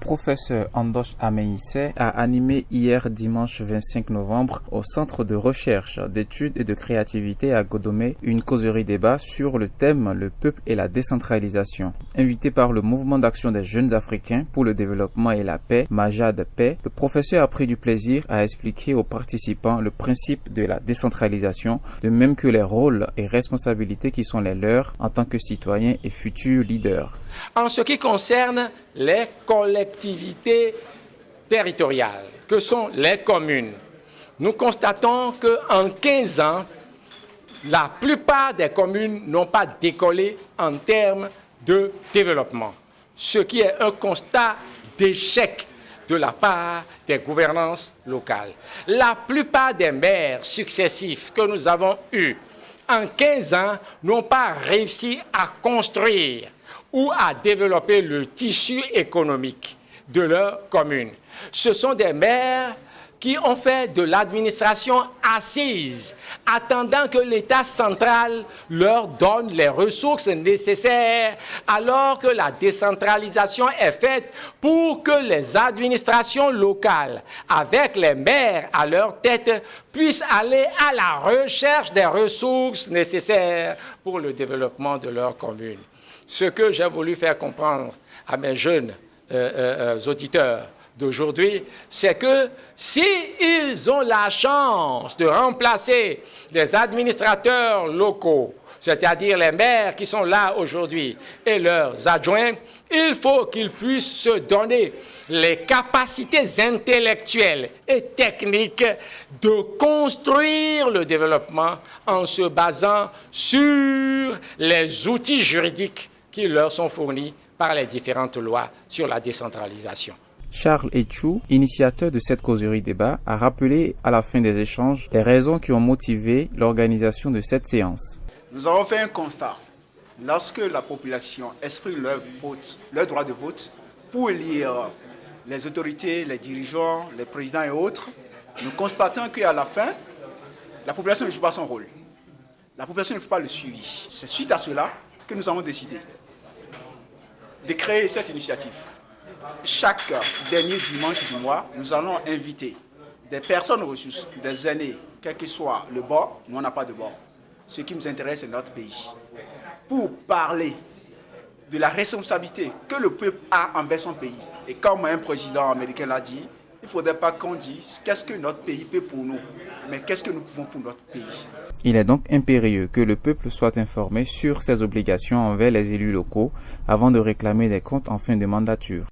professeur Andoche Ameïse a animé hier dimanche 25 novembre au Centre de recherche, d'études et de créativité à Godomé une causerie débat sur le thème Le peuple et la décentralisation. Invité par le Mouvement d'action des jeunes africains pour le développement et la paix, Majad Paix, le professeur a pris du plaisir à expliquer aux participants le principe de la décentralisation, de même que les rôles et responsabilités qui sont les leurs en tant que citoyens et futurs leaders. En ce qui concerne les collectivités territoriales, que sont les communes, nous constatons qu'en 15 ans, la plupart des communes n'ont pas décollé en termes de développement, ce qui est un constat d'échec de la part des gouvernances locales. La plupart des maires successifs que nous avons eus en 15 ans n'ont pas réussi à construire ou à développer le tissu économique de leur commune. Ce sont des maires qui ont fait de l'administration assise, attendant que l'État central leur donne les ressources nécessaires, alors que la décentralisation est faite pour que les administrations locales, avec les maires à leur tête, puissent aller à la recherche des ressources nécessaires pour le développement de leur commune. Ce que j'ai voulu faire comprendre à mes jeunes auditeurs d'aujourd'hui, c'est que s'ils ont la chance de remplacer des administrateurs locaux, c'est-à-dire les maires qui sont là aujourd'hui et leurs adjoints, il faut qu'ils puissent se donner les capacités intellectuelles et techniques de construire le développement en se basant sur les outils juridiques qui leur sont fournis par les différentes lois sur la décentralisation. Charles Etchou, initiateur de cette causerie débat, a rappelé à la fin des échanges les raisons qui ont motivé l'organisation de cette séance. Nous avons fait un constat. Lorsque la population exprime leur droit de vote pour élire les autorités, les dirigeants, les présidents et autres, nous constatons qu'à la fin, la population ne joue pas son rôle. La population ne fait pas le suivi. C'est suite à cela que nous avons décidé de créer cette initiative. Chaque dernier dimanche du mois, nous allons inviter des personnes ressources, des aînés, quel que soit le bord, nous on n'a pas de bord. Ce qui nous intéresse, c'est notre pays. Pour parler de la responsabilité que le peuple a envers son pays. Et comme un président américain l'a dit, il ne faudrait pas qu'on dise qu'est-ce que notre pays peut pour nous, mais qu'est-ce que nous pouvons pour notre pays. Il est donc impérieux que le peuple soit informé sur ses obligations envers les élus locaux avant de réclamer des comptes en fin de mandature.